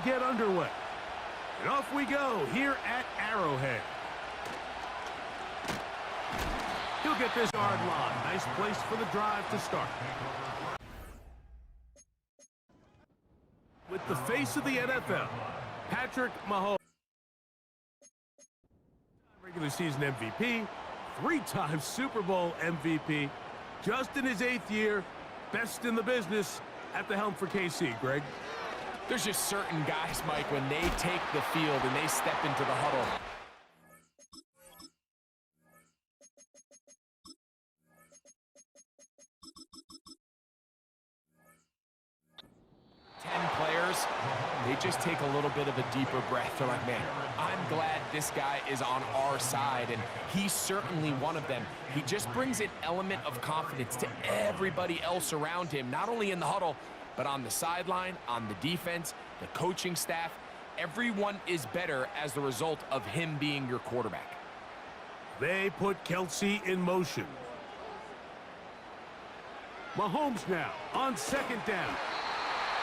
get underway. And off we go here at Arrowhead. He'll get this yard line. Nice place for the drive to start. With the face of the NFL, Patrick Mahomes. Regular season MVP, 3-time Super Bowl MVP, just in his 8th year, best in the business at the helm for KC, Greg. There's just certain guys, Mike, when they take the field and they step into the huddle. They just take a little bit of a deeper breath. They're like, man, I'm glad this guy is on our side, and he's certainly one of them. He just brings an element of confidence to everybody else around him, not only in the huddle, but on the sideline, on the defense, the coaching staff. Everyone is better as the result of him being your quarterback. They put Kelsey in motion. Mahomes now on 2nd down.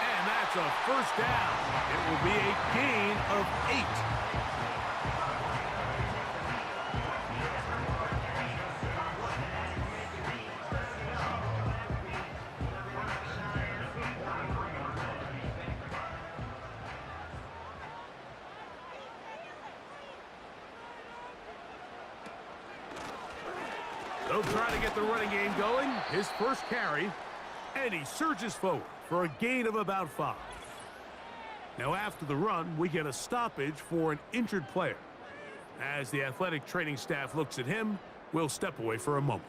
And that's a first down. It will be a gain of 8. They'll try to get the running game going. His first carry. And he surges forward for a gain of about 5. Now after the run, we get a stoppage for an injured player. As the athletic training staff looks at him, we'll step away for a moment.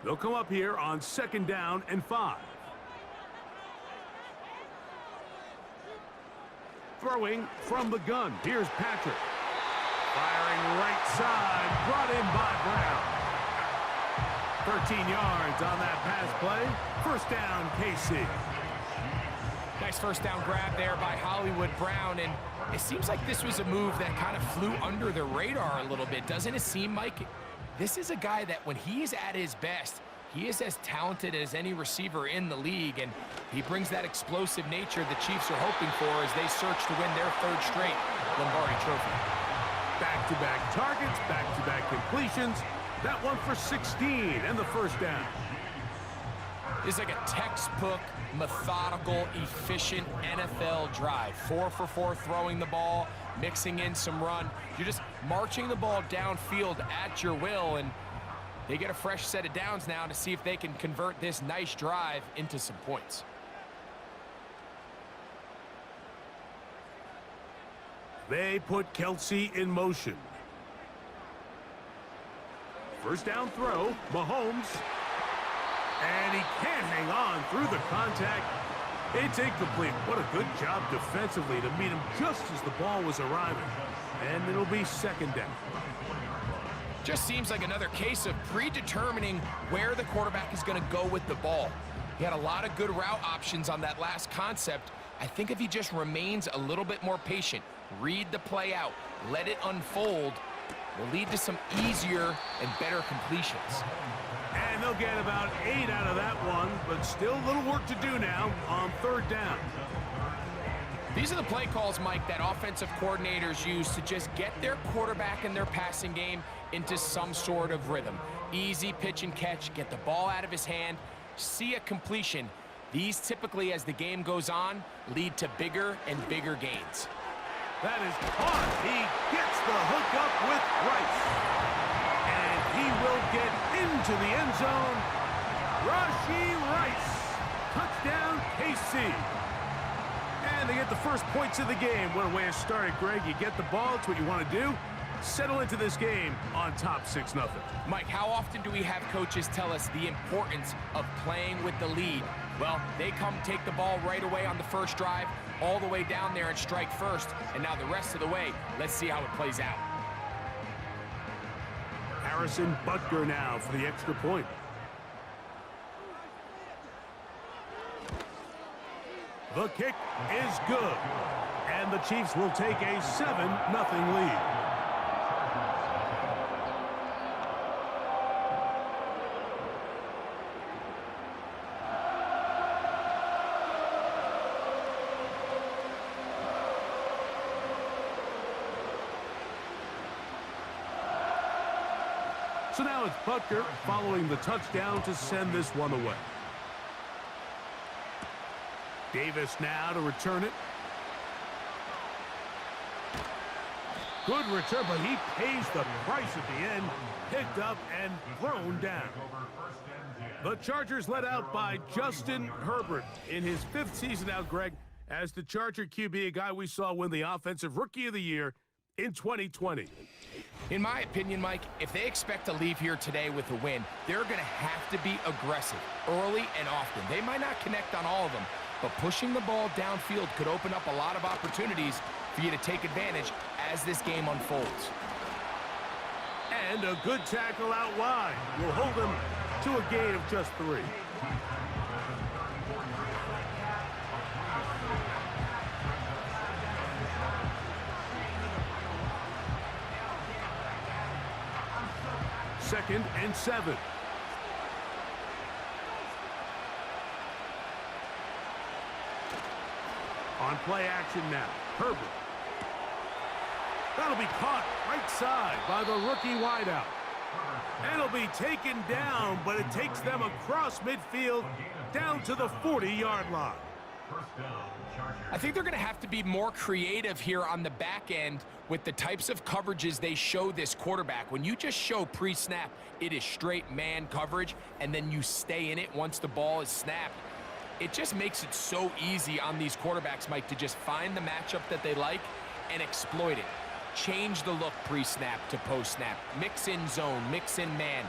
They'll come up here on 2nd down and 5. Throwing from the gun. Here's Patrick. Firing right side. Brought in by Brown. 13 yards on that pass play. First down, KC. Nice first down grab there by Hollywood Brown, and it seems like this was a move that kind of flew under the radar a little bit. Doesn't it seem, Mike? This is a guy that when he's at his best, he is as talented as any receiver in the league, and he brings that explosive nature the Chiefs are hoping for as they search to win their 3rd straight Lombardi Trophy. Back-to-back targets, back-to-back completions. That one for 16 and the first down. It's like a textbook, methodical, efficient NFL drive. 4 for 4 throwing the ball, mixing in some run. You're just marching the ball downfield at your will, and they get a fresh set of downs now to see if they can convert this nice drive into some points. They put Kelsey in motion. First down throw, Mahomes. And he can't hang on through the contact. It's incomplete. What a good job defensively to meet him just as the ball was arriving. And it'll be 2nd down. Just seems like another case of predetermining where the quarterback is going to go with the ball. He had a lot of good route options on that last concept. I think if he just remains a little bit more patient, read the play out, let it unfold, will lead to some easier and better completions. And they'll get about 8 out of that one, but still a little work to do now on 3rd down. These are the play calls, Mike, that offensive coordinators use to just get their quarterback and their passing game into some sort of rhythm. Easy pitch and catch, get the ball out of his hand, see a completion. These typically, as the game goes on, lead to bigger and bigger gains. That is caught. He gets the hook up with Rice. And he will get into the end zone. Rashee Rice. Touchdown, KC. And they get the first points of the game. What a way to start it, Greg. You get the ball. It's what you want to do. Settle into this game on top 6-0. Mike, how often do we have coaches tell us the importance of playing with the lead? Well, they come take the ball right away on the first drive, all the way down there and strike first, and now the rest of the way, let's see how it plays out. Harrison Butker now for the extra point. The kick is good. And the Chiefs will take a 7-0 lead. So now it's Butker following the touchdown to send this one away. Davis now to return it. Good return, but he pays the price at the end. Picked up and thrown down. The Chargers led out by Justin Herbert in his 5th season out, Greg, as the Charger QB, a guy we saw win the Offensive Rookie of the Year in 2020. In my opinion, Mike, if they expect to leave here today with a win, they're going to have to be aggressive early and often. They might not connect on all of them, but pushing the ball downfield could open up a lot of opportunities for you to take advantage as this game unfolds. And a good tackle out wide will hold them to a gain of just 3. Second and 7. On play action now, Herbert. That'll be caught right side by the rookie wideout. And it'll be taken down, but it takes them across midfield down to the 40-yard line. I think they're going to have to be more creative here on the back end with the types of coverages they show this quarterback. When you just show pre-snap, it is straight man coverage, and then you stay in it once the ball is snapped. It just makes it so easy on these quarterbacks, Mike, to just find the matchup that they like and exploit it. Change the look pre-snap to post-snap. Mix in zone, mix in man.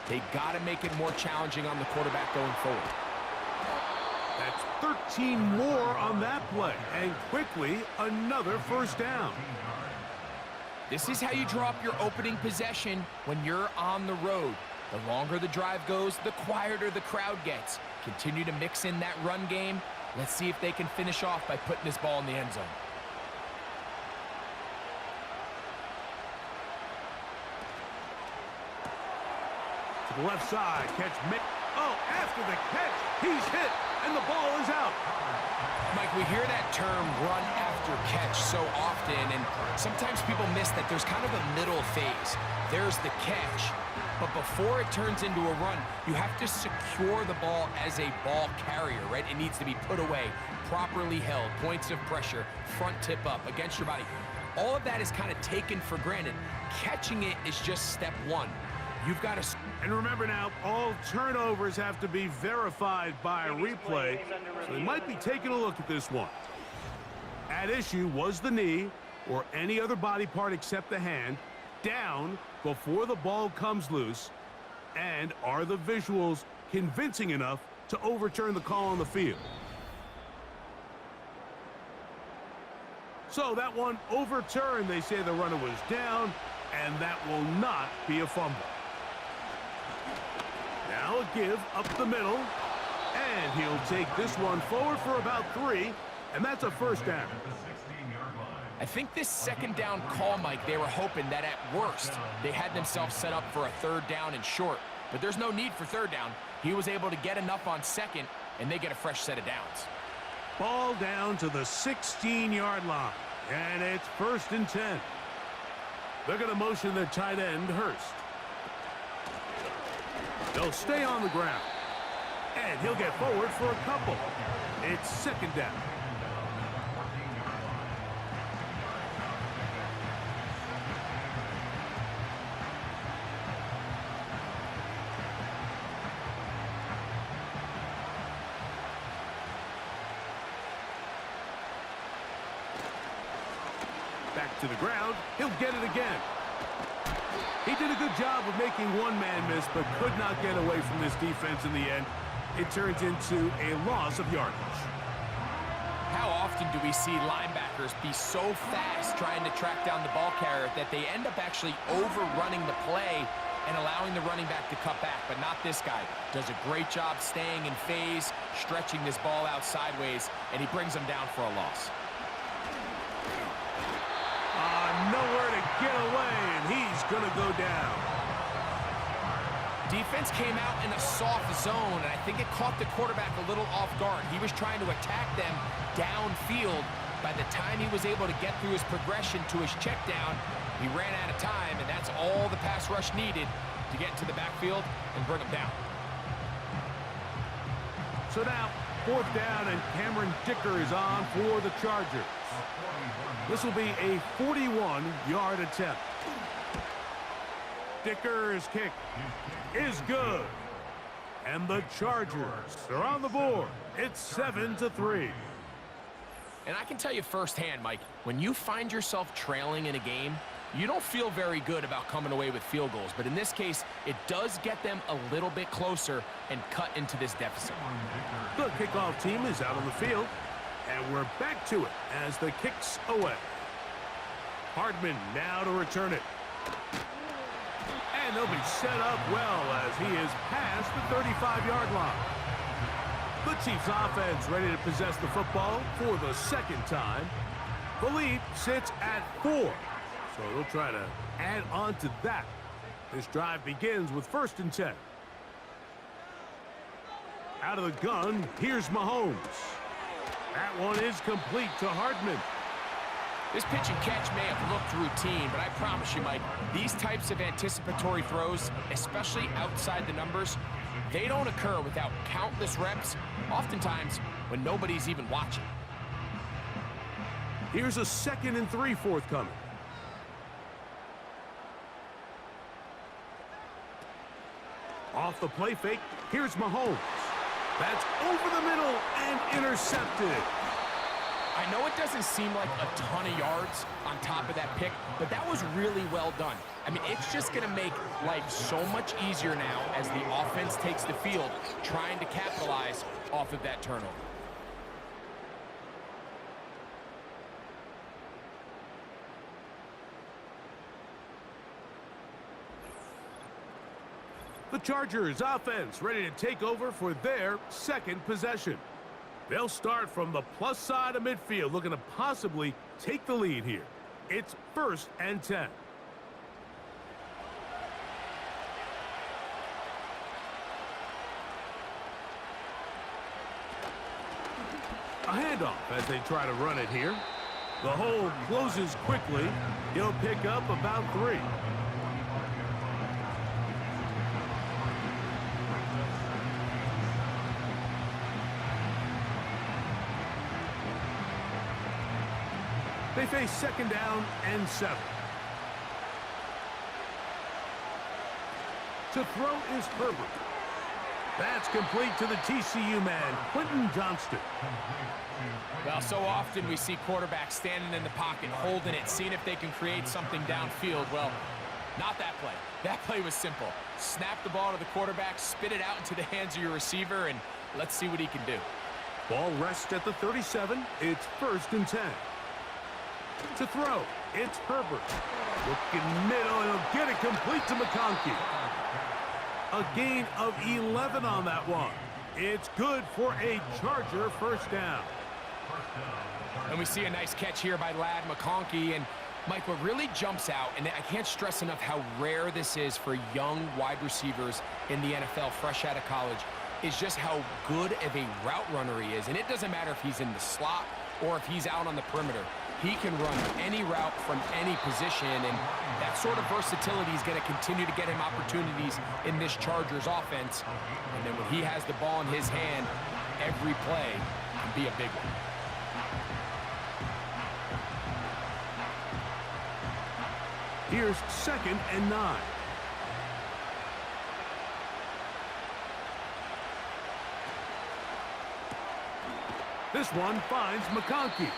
They got to make it more challenging on the quarterback going forward. That's 13 more on that play, and quickly another first down. This is how you drop your opening possession when you're on the road. The longer the drive goes, the quieter the crowd gets. Continue to mix in that run game. Let's see if they can finish off by putting this ball in the end zone. To the left side, catch Mick. Oh, after the catch, he's hit, and the ball is out. Mike, we hear that term run after catch so often, and sometimes people miss that there's kind of a middle phase. There's the catch, but before it turns into a run, you have to secure the ball as a ball carrier, right? It needs to be put away, properly held, points of pressure, front tip up against your body. All of that is kind of taken for granted. Catching it is just step one. You've got to... And remember now, all turnovers have to be verified by a replay, so they might be taking a look at this one. At issue was the knee, or any other body part except the hand, down before the ball comes loose, and are the visuals convincing enough to overturn the call on the field? So that one overturned. They say the runner was down, and that will not be a fumble. Now a give up the middle, and he'll take this one forward for about 3, and that's a first down. I think this second down call, Mike, they were hoping that at worst they had themselves set up for a third down and short, but there's no need for third down. He was able to get enough on second, and they get a fresh set of downs. Ball down to the 16-yard line, and it's 1st and 10. They're going to motion their tight end, Hurst. They'll stay on the ground, and he'll get forward for a couple. It's 2nd down. Back to the ground. He'll get it again. He did a good job of making one man miss, but could not get away from this defense in the end. It turns into a loss of yardage. How often do we see linebackers be so fast trying to track down the ball carrier that they end up actually overrunning the play and allowing the running back to cut back, but not this guy. Does a great job staying in phase, stretching this ball out sideways, and he brings him down for a loss. Nowhere to get away, and he's going to go down. Defense came out in a soft zone, and I think it caught the quarterback a little off guard. He was trying to attack them downfield. By the time he was able to get through his progression to his check down, he ran out of time, and that's all the pass rush needed to get to the backfield and bring him down. So now, 4th down, and Cameron Dicker is on for the Chargers. This will be a 41-yard attempt. Dicker's kick is good. And the Chargers are on the board. It's 7-3. And I can tell you firsthand, Mike, when you find yourself trailing in a game, you don't feel very good about coming away with field goals. But in this case, it does get them a little bit closer and cut into this deficit. The kickoff team is out on the field. And we're back to it as the kick's away. Hardman now to return it. And they'll be set up well as he is past the 35-yard line. The Chiefs offense ready to possess the football for the second time. The lead sits at 4. So they'll try to add on to that. This drive begins with 1st and 10. Out of the gun, here's Mahomes. That one is complete to Hardman. This pitch and catch may have looked routine, but I promise you, Mike, these types of anticipatory throws, especially outside the numbers, they don't occur without countless reps, oftentimes when nobody's even watching. Here's a 2nd and 3 forthcoming. Off the play fake, here's Mahomes. That's over the middle and intercepted. I know it doesn't seem like a ton of yards on top of that pick, but that was really well done. I mean, it's just going to make life so much easier now as the offense takes the field, trying to capitalize off of that turnover. The Chargers offense ready to take over for their second possession. They'll start from the plus side of midfield, looking to possibly take the lead here. It's 1st and 10. A handoff as they try to run it here. The hole closes quickly. He'll pick up about 3. They face 2nd down and 7. To throw is Herbert. That's complete to the TCU man, Quentin Johnston. Well, so often we see quarterbacks standing in the pocket, holding it, seeing if they can create something downfield. Well, not that play. That play was simple. Snap the ball to the quarterback, spit it out into the hands of your receiver, and let's see what he can do. Ball rests at the 37. It's 1st and 10. To throw, it's Herbert. Looking middle, and he'll get it complete to McConkey. A gain of 11 on that one. It's good for a Charger 1st down. And we see a nice catch here by Lad McConkey. And Mike, what really jumps out, and I can't stress enough how rare this is for young wide receivers in the NFL fresh out of college, is just how good of a route runner he is. And it doesn't matter if he's in the slot or if he's out on the perimeter. He can run any route from any position, and that sort of versatility is going to continue to get him opportunities in this Chargers offense. And then when he has the ball in his hand, every play can be a big one. Here's 2nd and 9. This one finds McConkey.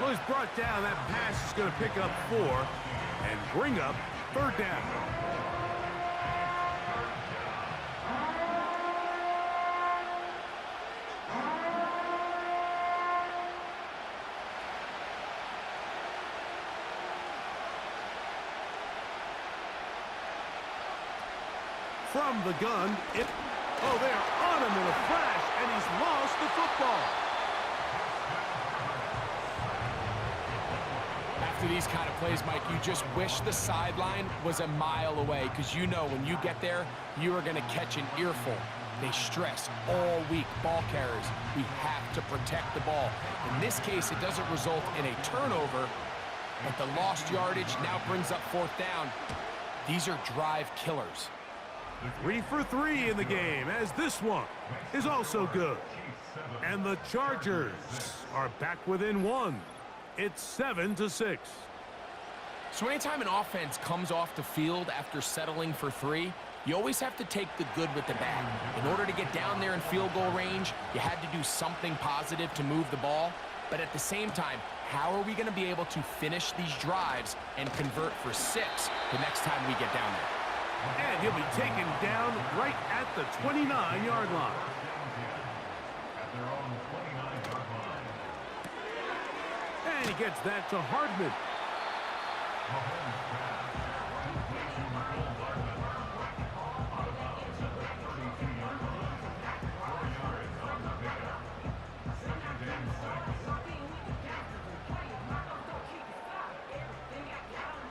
Well, he's brought down. That pass is going to pick up 4 and bring up 3rd down. From the gun, oh, they are on him in a flash, and he's lost the football. After these kind of plays, Mike, you just wish the sideline was a mile away, because you know when you get there, you are going to catch an earful. They stress all week, ball carriers. We have to protect the ball. In this case, it doesn't result in a turnover, but the lost yardage now brings up fourth down. These are drive killers. 3 for 3 in the game, as this one is also good. And the Chargers are back within 1. It's 7-6. So anytime an offense comes off the field after settling for 3, you always have to take the good with the bad. In order to get down there in field goal range, you had to do something positive to move the ball. But at the same time, how are we going to be able to finish these drives and convert for 6 the next time we get down there? And he'll be taken down right at the 29-yard line. And he gets that to Hardman.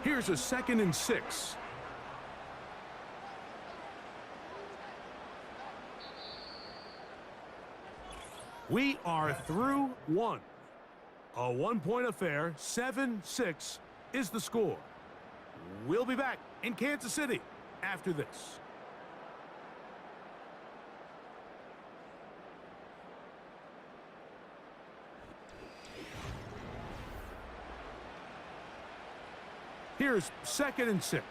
Here's a 2nd and 6. We are through 1. A 1-point affair, 7-6 is the score. We'll be back in Kansas City after this. Here's 2nd and 6.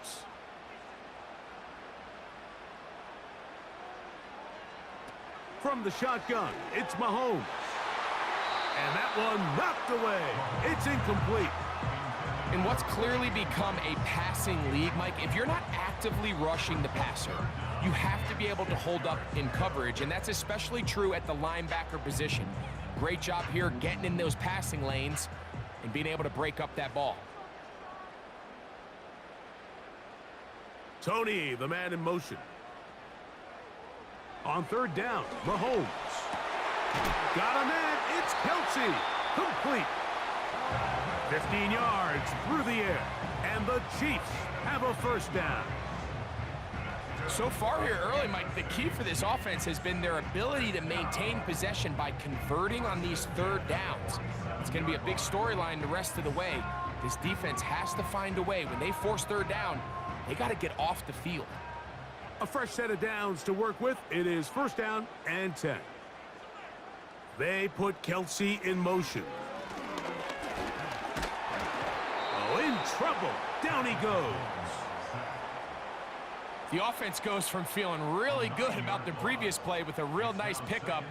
From the shotgun, it's Mahomes. And that one knocked away. It's incomplete. In what's clearly become a passing league, Mike, if you're not actively rushing the passer, you have to be able to hold up in coverage, and that's especially true at the linebacker position. Great job here getting in those passing lanes and being able to break up that ball. Tony, the man in motion. On 3rd down, Mahomes. Got a man, it's Kelsey. Complete. 15 yards through the air. And the Chiefs have a 1st down. So far here early, Mike, the key for this offense has been their ability to maintain possession by converting on these 3rd downs. It's going to be a big storyline the rest of the way. This defense has to find a way. When they force 3rd down, they got to get off the field. A fresh set of downs to work with. It is 1st down and 10. They put Kelsey in motion. Oh, in trouble. Down he goes. The offense goes from feeling really good about the previous play with a real nice pickup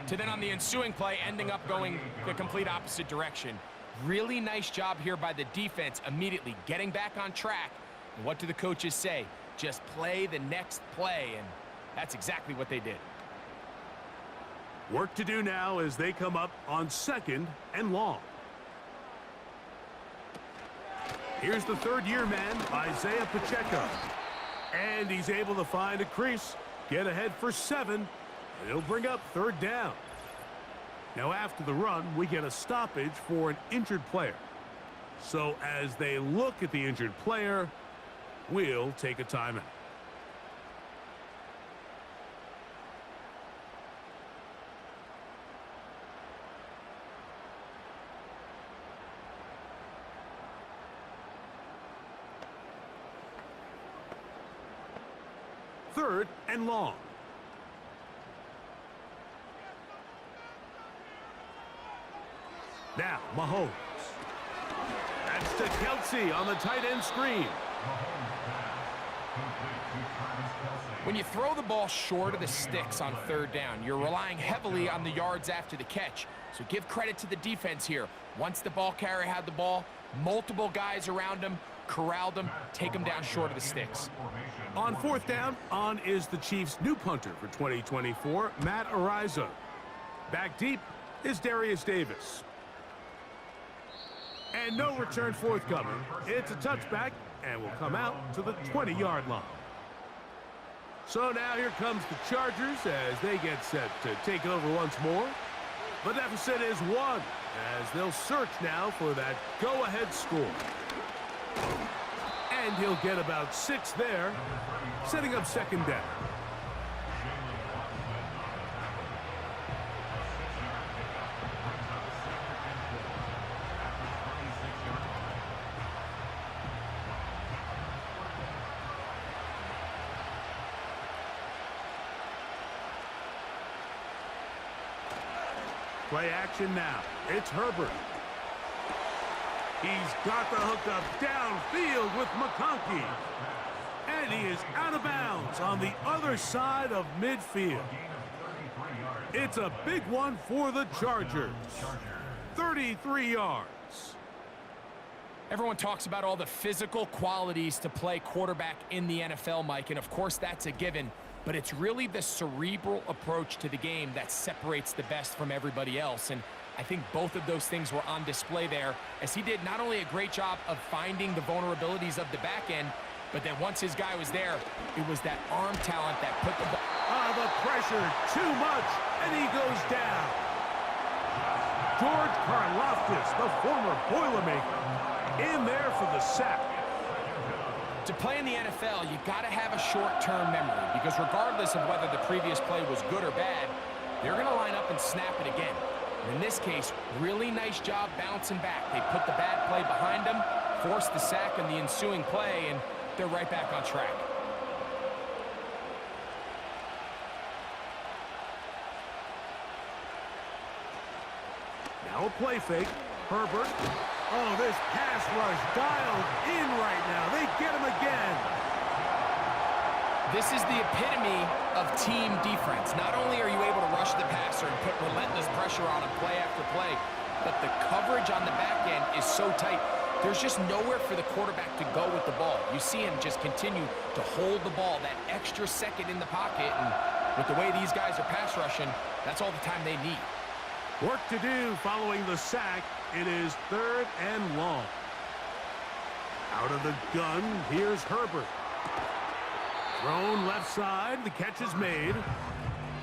to then on the ensuing play ending up going the complete opposite direction. Really nice job here by the defense immediately getting back on track. And what do the coaches say? Just play the next play, and that's exactly what they did. Work to do now as they come up on 2nd and long. Here's the 3rd-year man, Isaiah Pacheco. And he's able to find a crease, get ahead for 7, and it'll bring up 3rd down. Now after the run, we get a stoppage for an injured player. So as they look at the injured player, we'll take a timeout. Third and long. Now, Mahomes. That's to Kelsey on the tight end screen. When you throw the ball short of the sticks on 3rd down, you're relying heavily on the yards after the catch. So give credit to the defense here. Once the ball carrier had the ball, multiple guys around him, corralled him, take him down short of the sticks. On 4th down, on is the Chiefs' new punter for 2024, Matt Ariza. Back deep is Darius Davis. And no return forthcoming. It's a touchback and will come out to the 20-yard line. So now here comes the Chargers as they get set to take over once more. The deficit is 1 as they'll search now for that go-ahead score. And he'll get about 6 there, setting up second down. Play action now. It's Herbert. He's got the hookup downfield with McConkey. And he is out of bounds on the other side of midfield. It's a big one for the Chargers. 33 yards. Everyone talks about all the physical qualities to play quarterback in the NFL, Mike, and of course that's a given. But it's really the cerebral approach to the game that separates the best from everybody else. And I think both of those things were on display there, as he did not only a great job of finding the vulnerabilities of the back end, but then once his guy was there, it was that arm talent that put the ball. The pressure, too much, and he goes down. George Karlaftis, the former Boilermaker, in there for the sack. To play in the NFL, you got to have a short-term memory, because regardless of whether the previous play was good or bad, they're going to line up and snap it again. And in this case, really nice job bouncing back. They put the bad play behind them, forced the sack in the ensuing play, and they're right back on track. Now a play fake. Herbert. Oh, this pass rush dialed in right now. They get him again. This is the epitome of team defense. Not only are you able to rush the passer and put relentless pressure on him play after play, but the coverage on the back end is so tight. There's just nowhere for the quarterback to go with the ball. You see him just continue to hold the ball that extra second in the pocket, and with the way these guys are pass rushing, that's all the time they need. Work to do following the sack. It is 3rd and long. Out of the gun, here's Herbert. Thrown left side, the catch is made.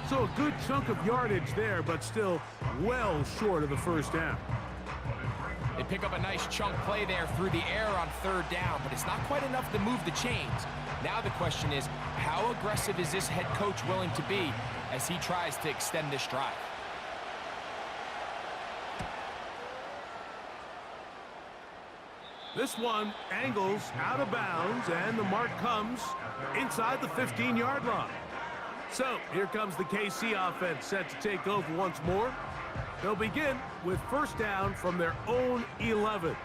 So a good chunk of yardage there, but still well short of the first down. They pick up a nice chunk play there through the air on 3rd down, but it's not quite enough to move the chains. Now the question is, how aggressive is this head coach willing to be as he tries to extend this drive? This one angles out of bounds, and the mark comes inside the 15-yard line. So here comes the KC offense set to take over once more. They'll begin with first down from their own 11.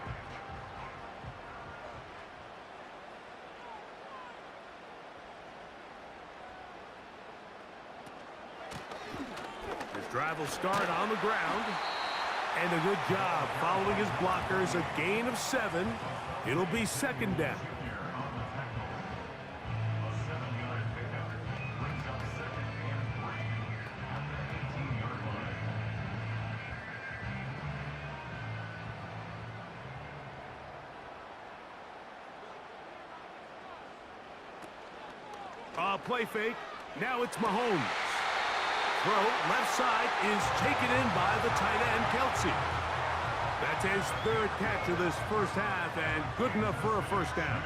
His drive will start on the ground. And a good job following his blockers, a gain of 7. It'll be second down. Play fake. Now it's Mahomes. Throw left side is taken in by the tight end, Kelsey. That's his 3rd catch of this first half, and good enough for a first down.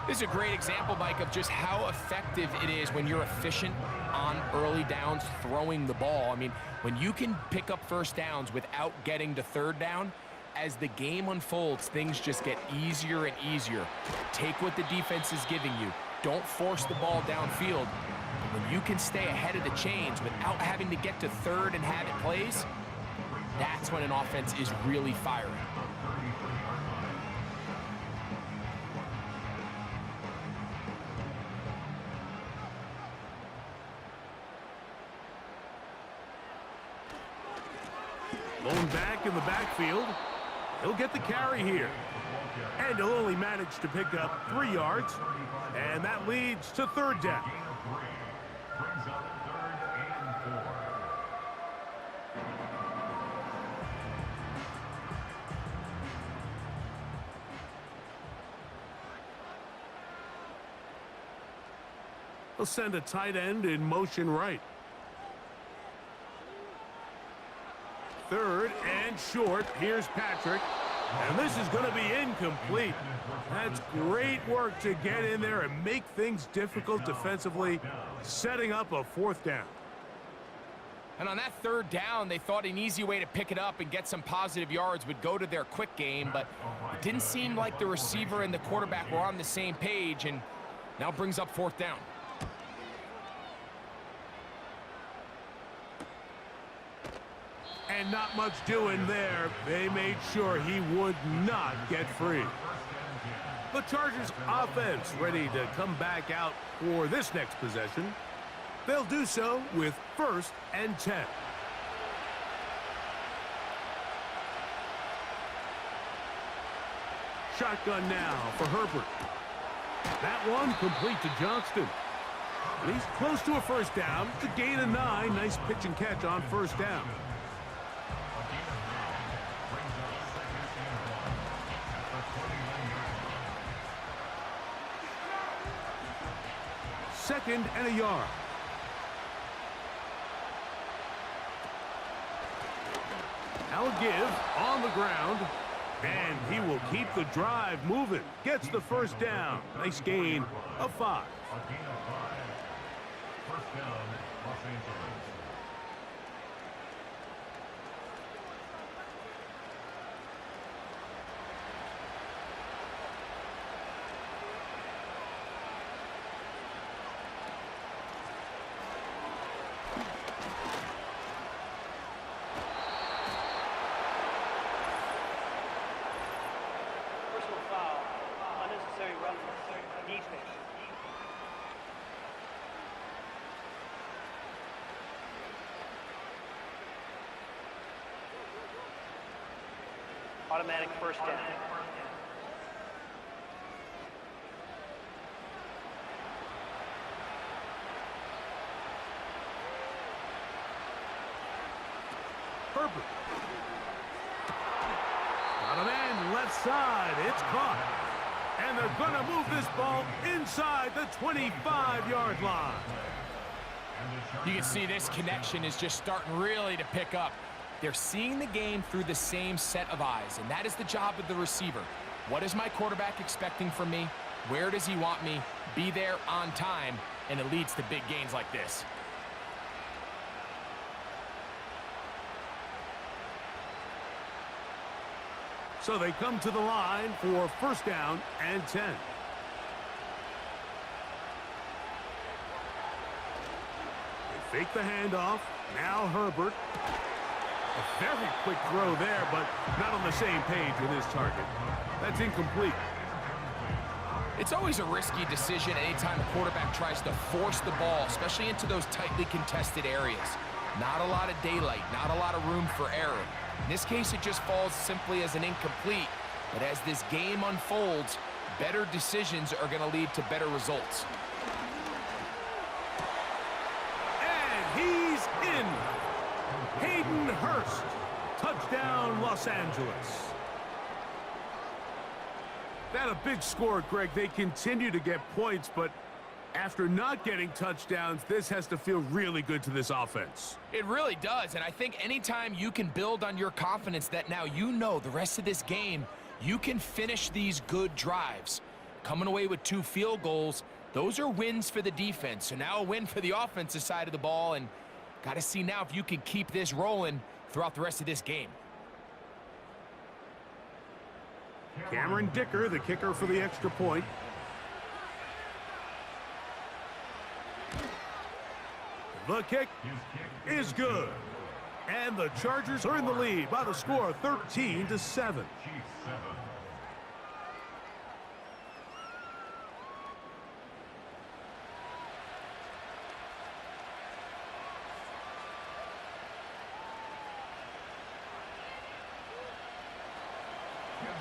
This is a great example, Mike, of just how effective it is when you're efficient on early downs throwing the ball. I mean, when you can pick up first downs without getting to 3rd down, as the game unfolds, things just get easier and easier. Take what the defense is giving you. Don't force the ball downfield. When you can stay ahead of the chains without having to get to 3rd and have it plays, that's when an offense is really firing. Lone back in the backfield. He'll get the carry here. And he'll only manage to pick up 3 yards. And that leads to 3rd down. He'll send a tight end in motion right. Third and short. Here's Patrick. And this is going to be incomplete. That's great work to get in there and make things difficult defensively, setting up a fourth down. And on that third down, they thought an easy way to pick it up and get some positive yards would go to their quick game, but it didn't seem like the receiver and the quarterback were on the same page, and now brings up fourth down. And not much doing there. They made sure he would not get free. The Chargers offense ready to come back out for this next possession. They'll do so with 1st and 10. Shotgun now for Herbert. That one complete to Johnston. And he's close to a first down. It's a gain of 9. Nice pitch and catch on first down. Second and a yard. Now a give on the ground. And he will keep the drive moving. Gets the first down. Nice gain of 5. First down, Los Angeles. Automatic first down. Herbert. Got a man left side. It's caught. And they're going to move this ball inside the 25-yard line. You can see this connection is just starting really to pick up. They're seeing the game through the same set of eyes, and that is the job of the receiver. What is my quarterback expecting from me? Where does he want me? Be there on time, and it leads to big gains like this. So they come to the line for first down and 10. They fake the handoff. Now Herbert. A very quick throw there, but not on the same page with his target. That's incomplete. It's always a risky decision anytime a quarterback tries to force the ball, especially into those tightly contested areas. Not a lot of daylight, not a lot of room for error. In this case, it just falls simply as an incomplete. But as this game unfolds, better decisions are going to lead to better results. And he's in. Hayden Hurst. Touchdown, Los Angeles. That a big score, Greg. They continue to get points, but after not getting touchdowns, this has to feel really good to this offense. It really does, and I think anytime you can build on your confidence that now you know the rest of this game, you can finish these good drives. Coming away with 2 field goals, those are wins for the defense. So now a win for the offensive side of the ball, and got to see now if you can keep this rolling throughout the rest of this game. Cameron Dicker, the kicker for the extra point. The kick is good. And the Chargers are in the lead by the score of 13-7.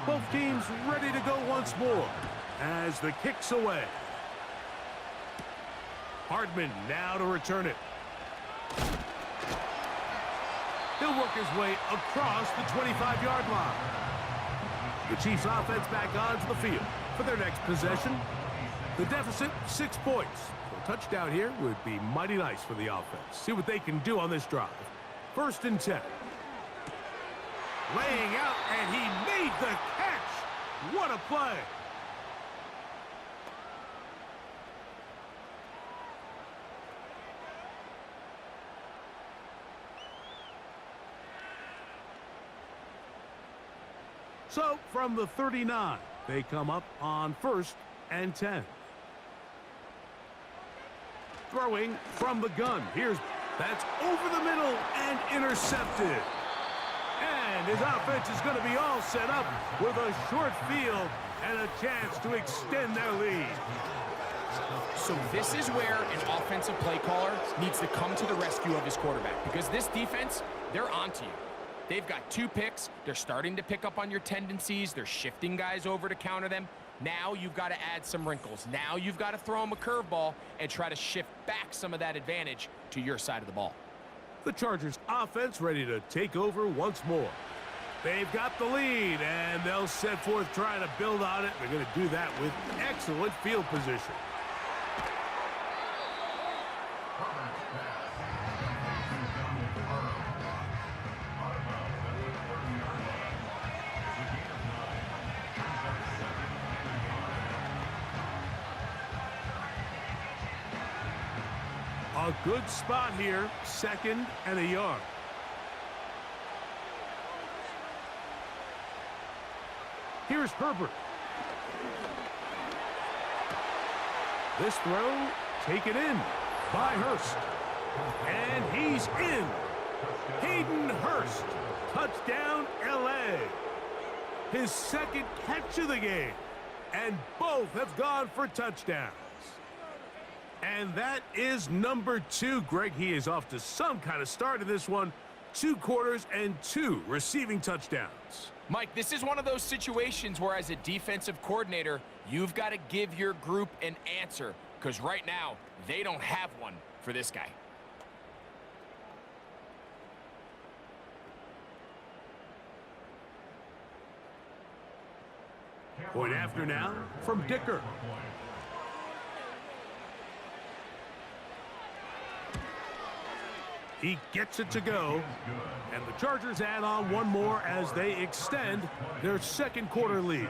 Both teams ready to go once more as the kick's away. Hardman now to return it. He'll work his way across the 25-yard line. The Chiefs offense back onto the field for their next possession. The deficit 6 points. Touchdown here would be mighty nice for the offense. See what they can do on this drive. 1st and 10. Laying out, and he made the catch. What a play. So, from the 39, they come up on 1st and 10. Throwing from the gun. That's over the middle and intercepted. And his offense is going to be all set up with a short field and a chance to extend their lead. So this is where an offensive play caller needs to come to the rescue of his quarterback, because this defense, they're onto you. They've got 2 picks. They're starting to pick up on your tendencies. They're shifting guys over to counter them. Now you've got to add some wrinkles. Now you've got to throw them a curveball and try to shift back some of that advantage to your side of the ball. The Chargers offense ready to take over once more. They've got the lead, and they'll set forth trying to build on it. They're going to do that with excellent field position. A good spot here, 2nd and a yard. Here's Herbert. This throw taken in by Hurst. And he's in. Hayden Hurst. Touchdown, L.A. His 2nd catch of the game. And both have gone for touchdowns. And that is number 2. Greg, he is off to some kind of start in this one. 2 quarters and 2 receiving touchdowns. Mike, this is one of those situations where as a defensive coordinator, you've got to give your group an answer, because right now, they don't have one for this guy. Point after now from Dicker. He gets it to go, and the Chargers add on one more as they extend their 2nd quarter lead.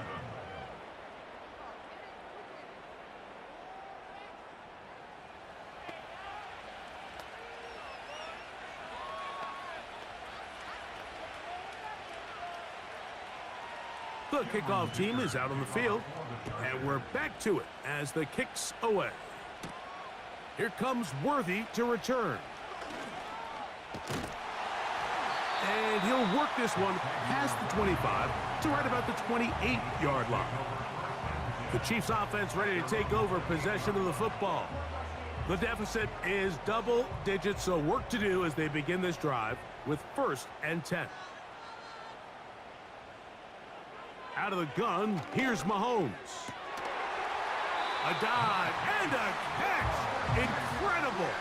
The kickoff team is out on the field, and we're back to it as the kick's away. Here comes Worthy to return. And he'll work this one past the 25 to right about the 28-yard line. The Chiefs offense ready to take over possession of the football. The deficit is double digits, so work to do as they begin this drive with 1st and 10. Out of the gun, here's Mahomes. A dive and a catch. Incredible.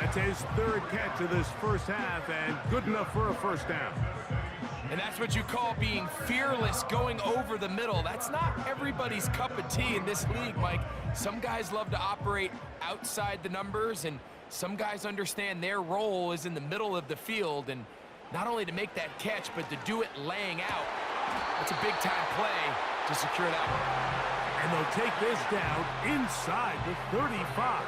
That's his 3rd catch of this first half, and good enough for a 1st down. And that's what you call being fearless, going over the middle. That's not everybody's cup of tea in this league, Mike. Some guys love to operate outside the numbers, and some guys understand their role is in the middle of the field, and not only to make that catch, but to do it laying out. That's a big-time play to secure that one. And they'll take this down inside the 35.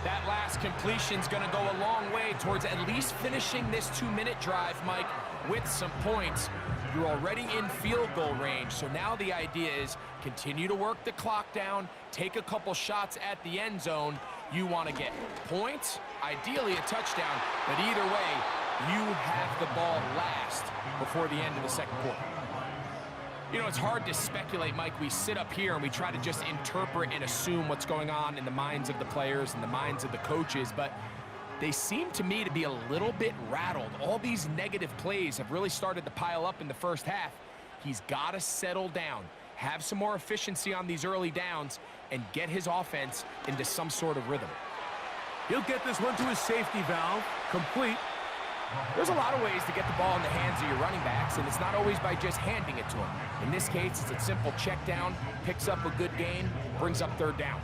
That last completion's going to go a long way towards at least finishing this 2-minute drive, Mike, with some points. You're already in field goal range, so now the idea is continue to work the clock down, take a couple shots at the end zone. You want to get points, ideally a touchdown, but either way, you have the ball last before the end of the 2nd quarter. You know, it's hard to speculate, Mike. We sit up here and we try to just interpret and assume what's going on in the minds of the players and the minds of the coaches, but they seem to me to be a little bit rattled. All these negative plays have really started to pile up in the first half. He's got to settle down, have some more efficiency on these early downs, and get his offense into some sort of rhythm. He'll get this one to his safety valve, complete. There's a lot of ways to get the ball in the hands of your running backs, and it's not always by just handing it to them. In this case, it's a simple check down, picks up a good gain, brings up 3rd down.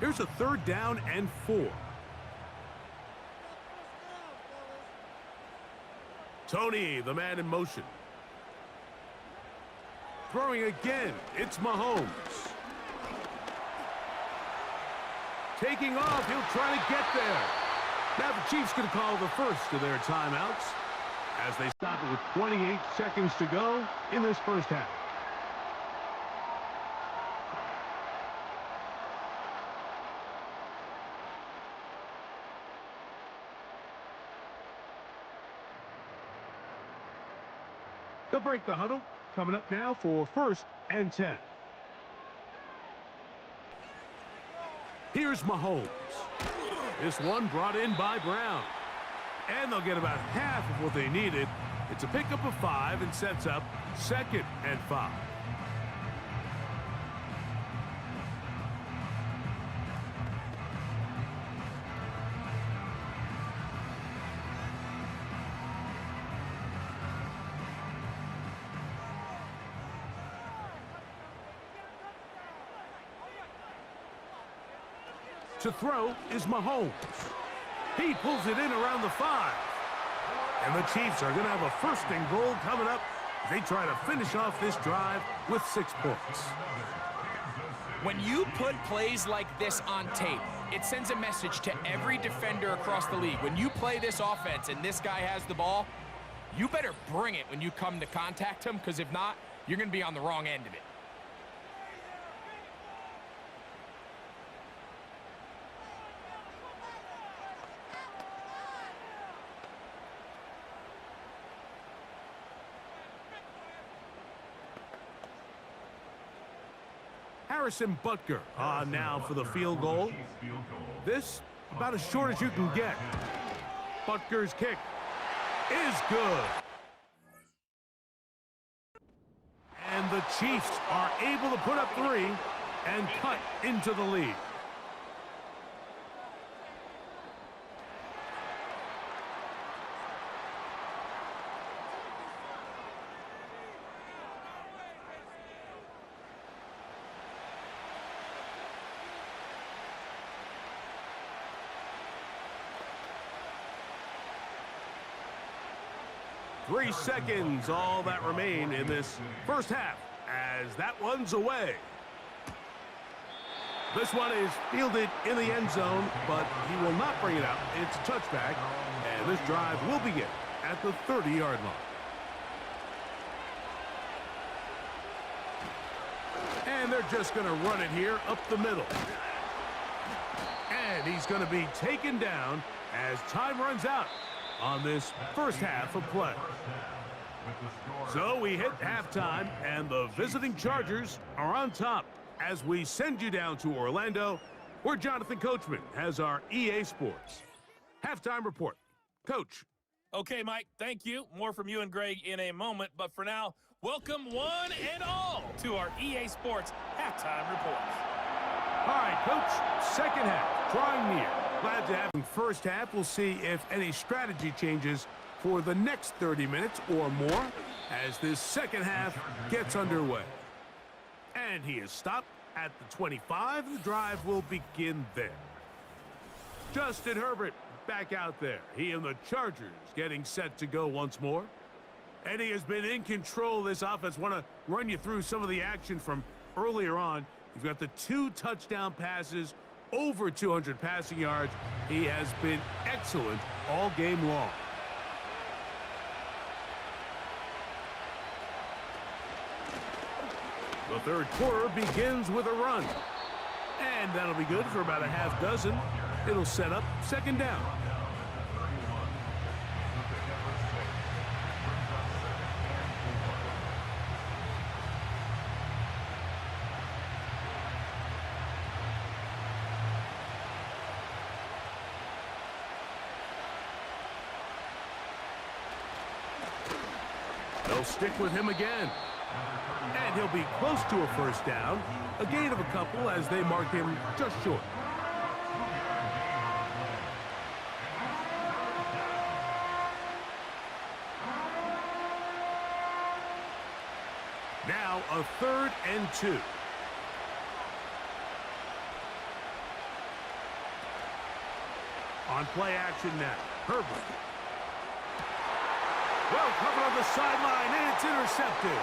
Here's a 3rd down and 4. Tony, the man in motion. Throwing again, it's Mahomes. Taking off, he'll try to get there. Now the Chiefs going to call the first of their timeouts as they stop it with 28 seconds to go in this first half. They'll break the huddle. Coming up now for 1st and 10. Here's Mahomes. This one brought in by Brown. And they'll get about half of what they needed. It's a pickup of 5 and sets up 2nd and 5. To throw is Mahomes. He pulls it in around the 5. And the Chiefs are going to have a 1st and goal coming up. They try to finish off this drive with 6 points. When you put plays like this on tape, it sends a message to every defender across the league. When you play this offense and this guy has the ball, you better bring it when you come to contact him, because if not, you're going to be on the wrong end of it. Harrison Butker on now for the field goal. This about as short as you can get. Butker's kick is good. And the Chiefs are able to put up 3 and cut into the lead. Three seconds, all that remain in this first half, as that one's away. This one is fielded in the end zone, but he will not bring it out. It's a touchback, and this drive will begin at the 30-yard line. And they're just going to run it here up the middle. And he's going to be taken down as time runs out on this first half of play. So we hit halftime, and the visiting Chargers are on top as we send you down to Orlando, where Jonathan Coachman has our EA Sports halftime report. Coach. Okay, Mike, thank you. More from you and Greg in a moment, but for now, welcome one and all to our EA Sports halftime report. All right, Coach, second half, drawing near. Glad to have him first half. We'll see if any strategy changes for the next 30 minutes or more as this second half gets underway. And he is stopped at the 25. The drive will begin there. Justin Herbert back out there. He and the Chargers getting set to go once more. And he has been in control of this offense. Want to run you through some of the action from earlier on. You've got the 2 touchdown passes, over 200 passing yards. He has been excellent all game long. The third quarter begins with a run. And that'll be good for about a half dozen. It'll set up second down. They'll stick with him again. And he'll be close to a first down. A gain of a couple as they mark him just short. Now a 3rd and 2. On play action now, Herbert. Well covered on the sideline, and it's intercepted.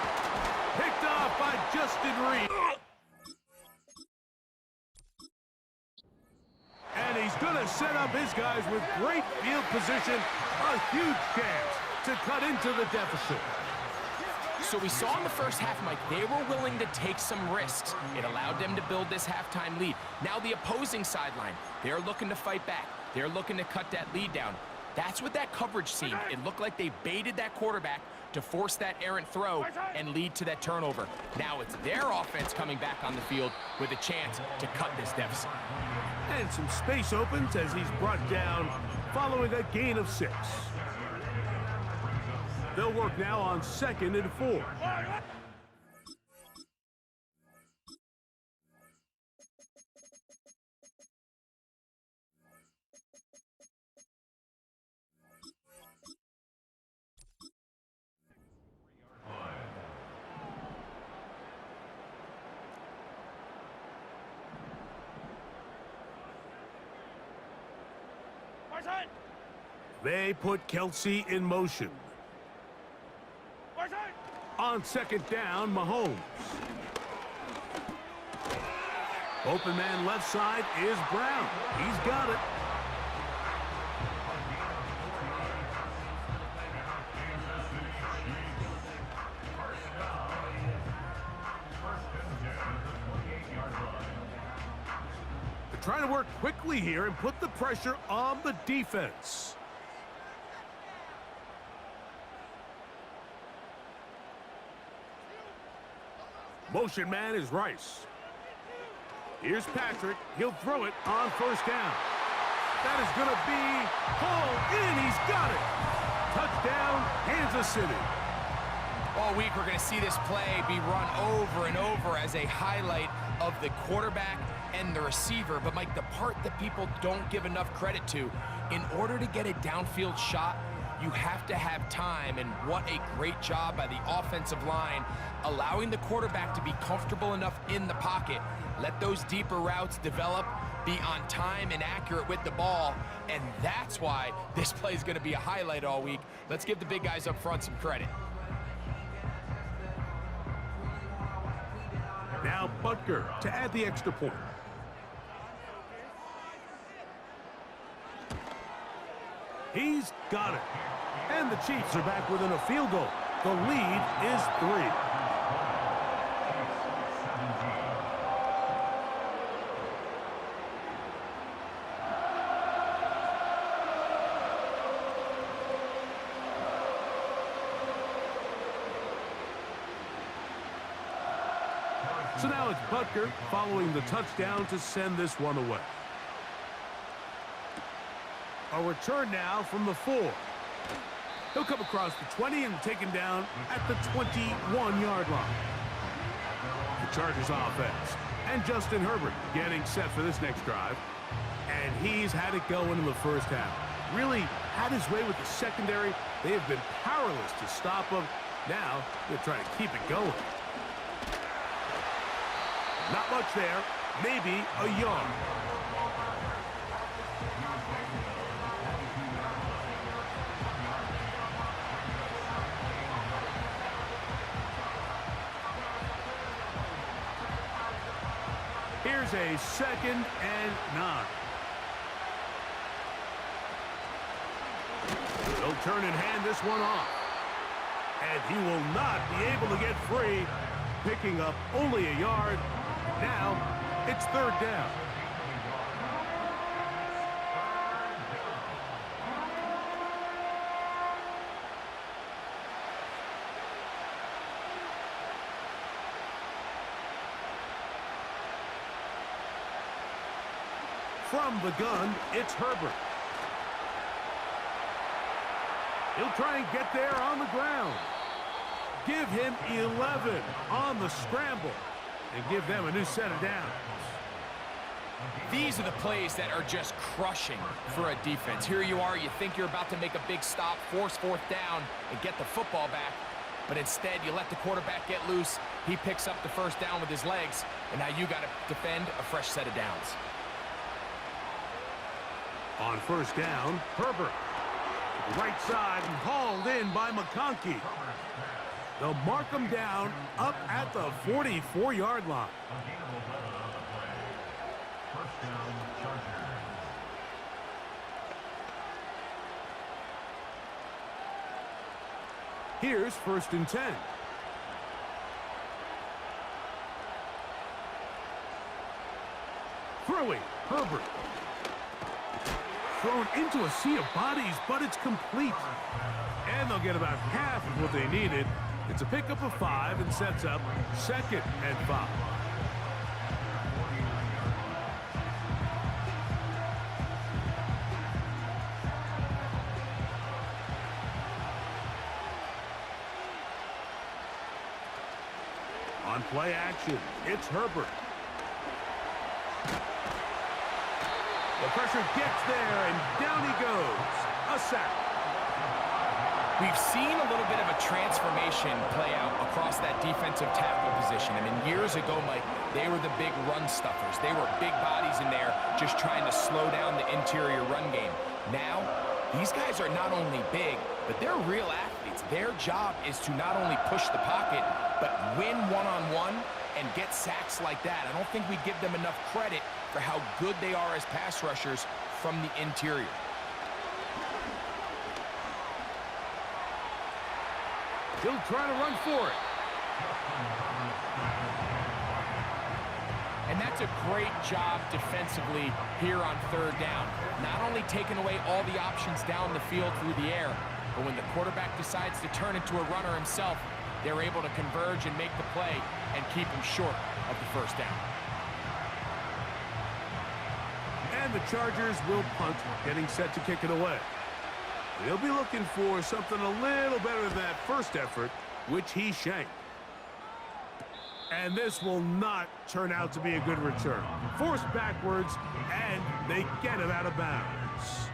Picked off by Justin Reed. And he's going to set up his guys with great field position. A huge chance to cut into the deficit. So we saw in the first half, Mike, they were willing to take some risks. It allowed them to build this halftime lead. Now the opposing sideline, they're looking to fight back. They're looking to cut that lead down. That's what that coverage seemed. It looked like they baited that quarterback to force that errant throw and lead to that turnover. Now it's their offense coming back on the field with a chance to cut this deficit. And some space opens as he's brought down following a gain of 6. They'll work now on 2nd and 4. They put Kelsey in motion. On 2nd down, Mahomes. Open man left side is Brown. He's got it. They're trying to work quickly here and put the pressure on the defense. Motion man is Rice. Here's Patrick. He'll throw it on 1st down. That is going to be pulled in. He's got it. Touchdown, Kansas City. All week we're going to see this play be run over and over as a highlight of the quarterback and the receiver. But, Mike, the part that people don't give enough credit to, in order to get a downfield shot, you have to have time, and what a great job by the offensive line, allowing the quarterback to be comfortable enough in the pocket, let those deeper routes develop, be on time and accurate with the ball, and that's why this play is going to be a highlight all week. Let's give the big guys up front some credit. Now Butker to add the extra point. He's got it. And the Chiefs are back within a field goal. The lead is 3. So now it's Butker following the touchdown to send this one away. A return now from the 4. He'll come across the 20 and taken down at the 21-yard line. The Chargers offense. And Justin Herbert getting set for this next drive. And he's had it going in the first half. Really had his way with the secondary. They have been powerless to stop him. Now they're trying to keep it going. Not much there. Maybe a yard. Here's a 2nd and 9. They'll turn and hand this one off. And he will not be able to get free, picking up only a yard. Now it's 3rd down. From the gun, it's Herbert. He'll try and get there on the ground. Give him 11 on the scramble and give them a new set of downs. These are the plays that are just crushing for a defense. Here you are, you think you're about to make a big stop, force 4th down, and get the football back. But instead, you let the quarterback get loose. He picks up the 1st down with his legs, and now you got to defend a fresh set of downs. On first down, Herbert. Right side and hauled in by McConkey. They'll mark him down up at the 44-yard line. First down, Chargers. Here's first and 10. Throwing, Herbert. Thrown into a sea of bodies, but it's complete. And they'll get about half of what they needed. It's a pickup of 5 and sets up 2nd and 5. On play action, it's Herbert. The pressure gets there, and down he goes. A sack. We've seen a little bit of a transformation play out across that defensive tackle position. I mean, years ago, Mike, they were the big run stuffers. They were big bodies in there just trying to slow down the interior run game. Now, these guys are not only big, but they're real athletes. Their job is to not only push the pocket, but win one-on-one and get sacks like that. I don't think we give them enough credit for how good they are as pass rushers from the interior. He'll try to run for it. And that's a great job defensively here on third down. Not only taking away all the options down the field through the air, but when the quarterback decides to turn into a runner himself, they're able to converge and make the play and keep him short of the first down. And the Chargers will punt, getting set to kick it away. They'll be looking for something a little better than that first effort, which he shanked. And this will not turn out to be a good return. Forced backwards, and they get it out of bounds.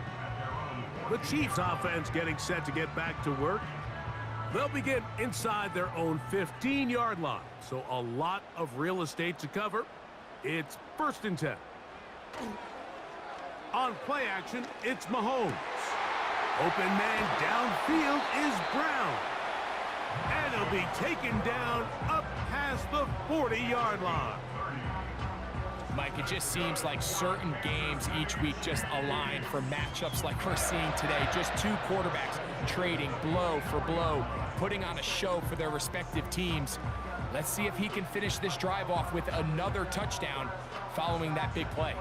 The Chiefs offense getting set to get back to work. They'll begin inside their own 15-yard line, so a lot of real estate to cover. It's first and 10. On play action, it's Mahomes. Open man downfield is Brown. And he'll be taken down up past the 40-yard line. Mike, it just seems like certain games each week just align for matchups like we're seeing today. Just two quarterbacks trading blow for blow, putting on a show for their respective teams. Let's see if he can finish this drive off with another touchdown following that big play.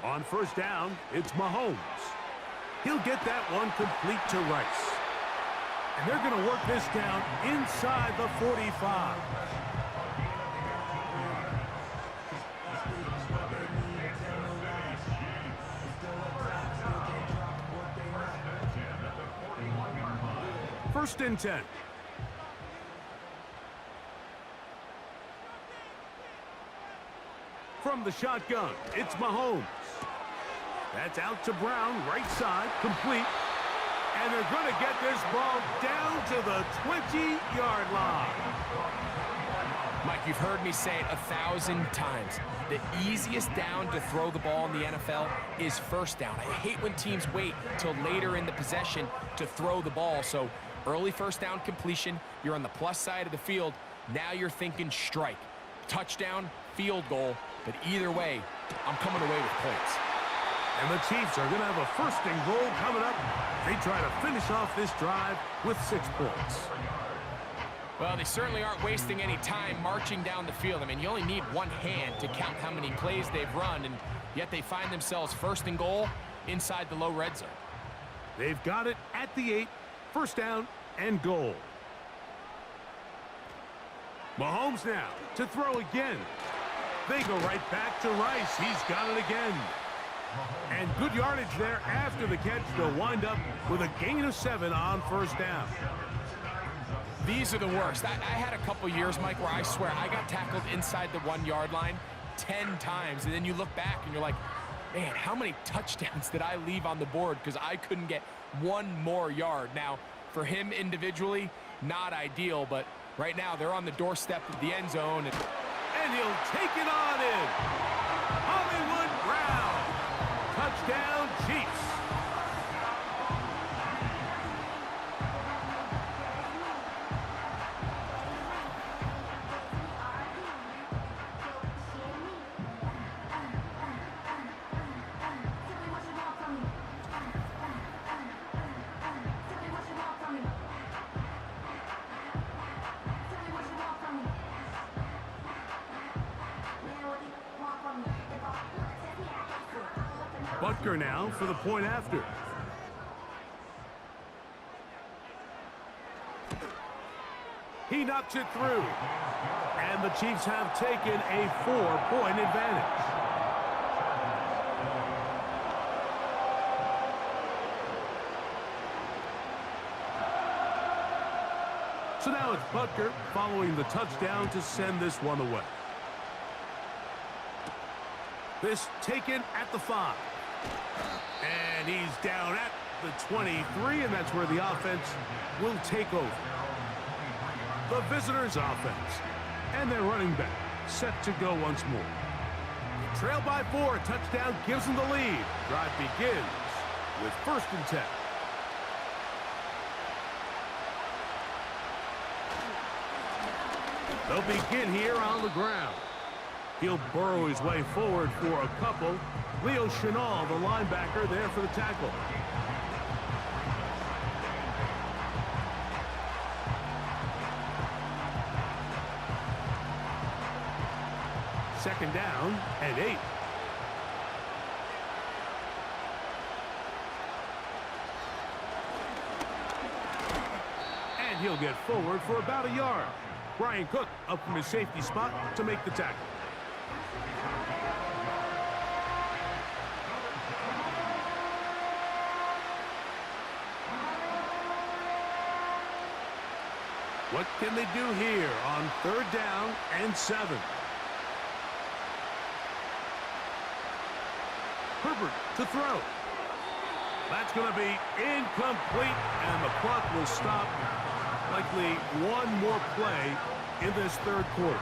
On first down, it's Mahomes. He'll get that one complete to Rice. And they're going to work this down inside the 45. First and 10. From the shotgun, it's Mahomes. That's out to Brown, right side, complete. And they're going to get this ball down to the 20-yard line. Mike, you've heard me say it 1,000 times. The easiest down to throw the ball in the NFL is first down. I hate when teams wait till later in the possession to throw the ball. So early first down completion, you're on the plus side of the field. Now you're thinking strike. Touchdown, field goal. But either way, I'm coming away with points. And the Chiefs are going to have a first and goal coming up. They try to finish off this drive with 6 points. Well, they certainly aren't wasting any time marching down the field. I mean, you only need one hand to count how many plays they've run, and yet they find themselves first and goal inside the low red zone. They've got it at the 8, first down and goal. Mahomes now to throw again. They go right back to Rice. He's got it again. And good yardage there after the catch. They'll wind up with a gain of 7 on first down. These are the worst. I had a couple years, Mike, where I swear I got tackled inside the 1-yard line 10 times. And then you look back and you're like, man, how many touchdowns did I leave on the board because I couldn't get one more yard? Now, for him individually, not ideal, but Right now, they're on the doorstep of the end zone. And he'll take it on in. Hollywood Brown. Touchdown, Chiefs. Butker now for the point after. He knocks it through. And the Chiefs have taken a 4-point advantage. So now it's Butker following the touchdown to send this one away. This taken at the 5. And he's down at the 23, and that's where the offense will take over. The visitors' offense. And their running back set to go once more. Trailed by 4, touchdown gives them the lead. Drive begins with 1st and 10. They'll begin here on the ground. He'll burrow his way forward for a couple. Leo Chenal, the linebacker, there for the tackle. Second down and 8. And he'll get forward for about a yard. Brian Cook up from his safety spot to make the tackle. What can they do here on 3rd down and 7? Herbert to throw. That's going to be incomplete, and the clock will stop. Likely one more play in this 3rd quarter.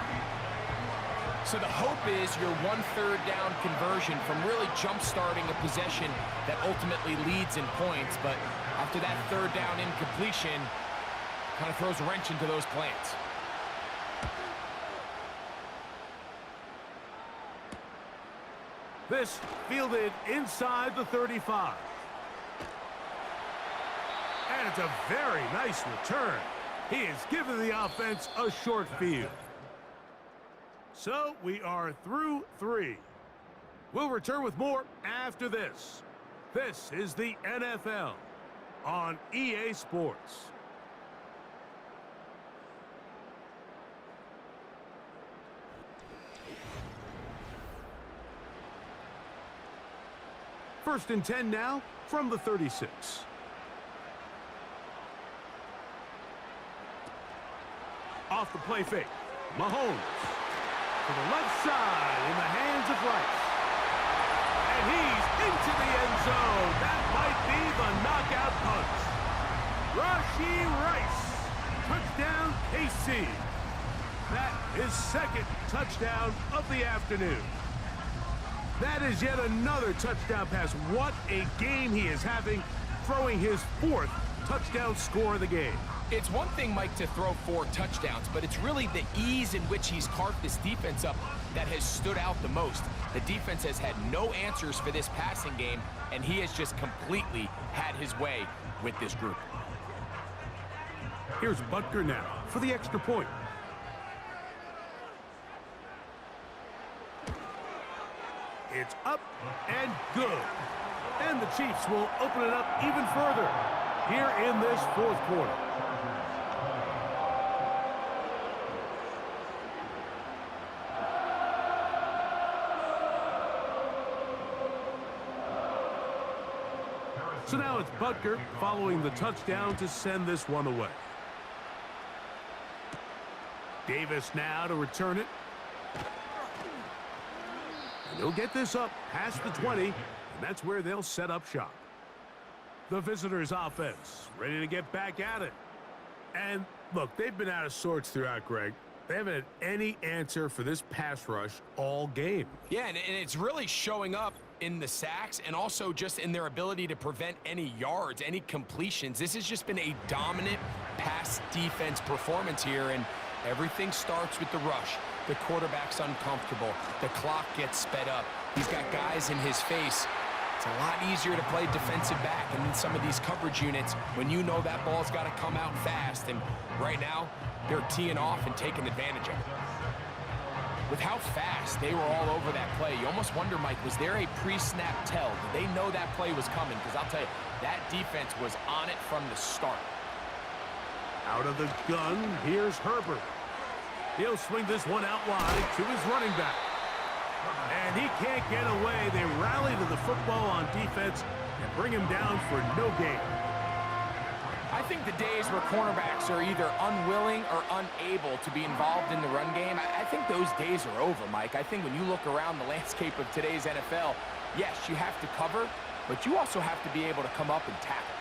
So the hope is your 1/3 down conversion from really jump-starting a possession that ultimately leads in points. But after that 3rd down incompletion, kind of throws a wrench into those plans. This fielded inside the 35. And it's a very nice return. He has given the offense a short field. So we are through 3. We'll return with more after this. This is the NFL on EA Sports. First and 10 now from the 36. Off the play fake. Mahomes to the left side in the hands of Rice. And he's into the end zone. That might be the knockout punch. Rashee Rice. Touchdown, KC. That is 2nd touchdown of the afternoon. That is yet another touchdown pass. What a game he is having, throwing his 4th touchdown score of the game. It's one thing, Mike, to throw 4 touchdowns, but it's really the ease in which he's carved this defense up that has stood out the most. The defense has had no answers for this passing game, and he has just completely had his way with this group. Here's Butker now for the extra point. It's up and good. And the Chiefs will open it up even further here in this 4th quarter. So now it's Butker following the touchdown to send this one away. Davis now to return it. And he'll get this up past the 20, and that's where they'll set up shop. The visitors' offense ready to get back at it. And look, they've been out of sorts throughout, Greg. They haven't had any answer for this pass rush all game. Yeah, and it's really showing up in the sacks and also just in their ability to prevent any yards, any completions. This has just been a dominant pass defense performance here, and everything starts with the rush. The quarterback's uncomfortable. The clock gets sped up. He's got guys in his face. It's a lot easier to play defensive back and in some of these coverage units when you know that ball's got to come out fast. And right now, they're teeing off and taking advantage of it. With how fast they were all over that play, you almost wonder, Mike, was there a pre-snap tell? Did they know that play was coming? Because I'll tell you, that defense was on it from the start. Out of the gun, here's Herbert. He'll swing this one out wide to his running back. And he can't get away. They rally to the football on defense and bring him down for no gain. I think the days where cornerbacks are either unwilling or unable to be involved in the run game, I think those days are over, Mike. I think when you look around the landscape of today's NFL, yes, you have to cover, but you also have to be able to come up and tackle.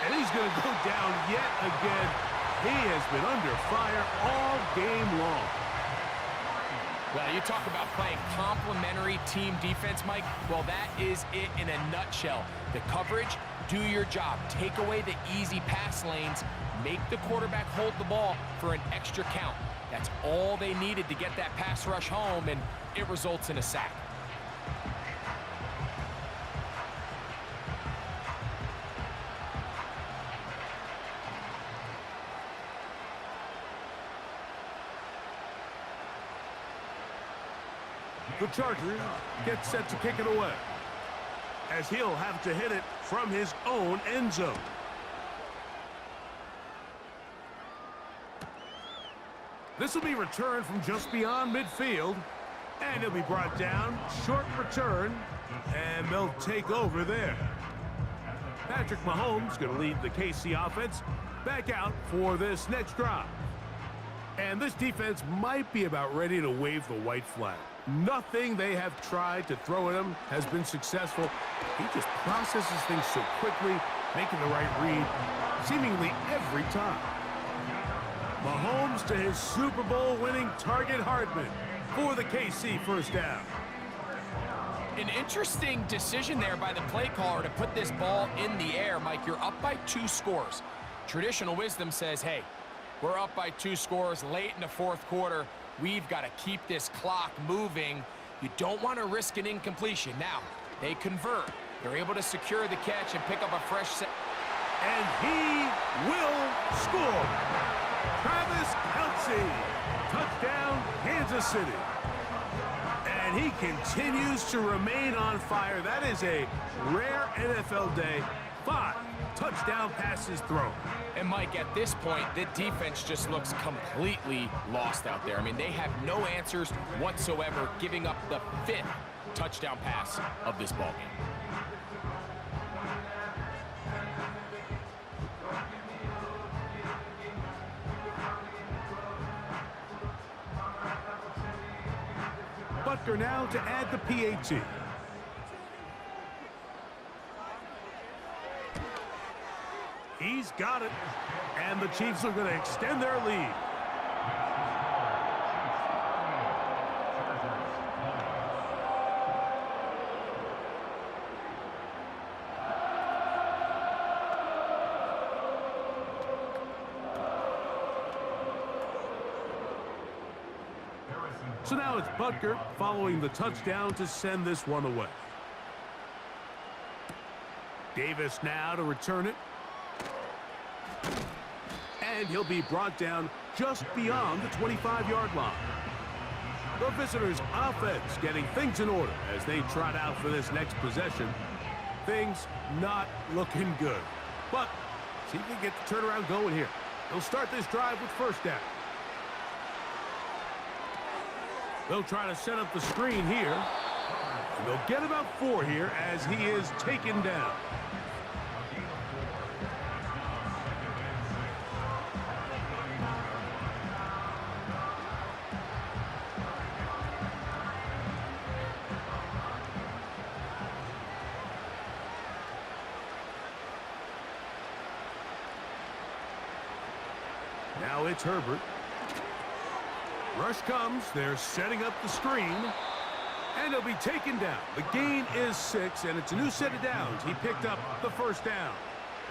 And he's going to go down yet again. He has been under fire all game long. Well, you talk about playing complementary team defense, Mike. Well, that is it in a nutshell. The coverage, do your job. Take away the easy pass lanes. Make the quarterback hold the ball for an extra count. That's all they needed to get that pass rush home, and it results in a sack. The Chargers get set to kick it away, as he'll have to hit it from his own end zone. This will be returned from just beyond midfield, and he'll be brought down. Short return, and they'll take over there. Patrick Mahomes going to lead the KC offense back out for this next drive. And this defense might be about ready to wave the white flag. Nothing they have tried to throw at him has been successful. He just processes things so quickly, making the right read seemingly every time. Mahomes to his Super Bowl winning target, Hardman, for the KC first down. An interesting decision there by the play caller to put this ball in the air. Mike, you're up by 2 scores. Traditional wisdom says, hey, we're up by 2 scores late in the fourth quarter. We've got to keep this clock moving. You don't want to risk an incompletion. Now, they convert. They're able to secure the catch and pick up a fresh set. And he will score. Travis Kelce, touchdown, Kansas City. And he continues to remain on fire. That is a rare NFL day. 5 touchdown passes thrown. And Mike, at this point, the defense just looks completely lost out there. I mean, they have no answers whatsoever, giving up the 5th touchdown pass of this ballgame. Butker now to add the PAT. He's got it. And the Chiefs are going to extend their lead. So now it's Butker following the touchdown to send this one away. Davis now to return it. And he'll be brought down just beyond the 25-yard line. The visitors' offense getting things in order as they trot out for this next possession. Things not looking good. But see if they get the turnaround going here. They'll start this drive with first down. They'll try to set up the screen here. And they'll get about 4 here as he is taken down. Now it's Herbert. Rush comes. They're setting up the screen. And he'll be taken down. The gain is 6, and it's a new set of downs. He picked up the first down.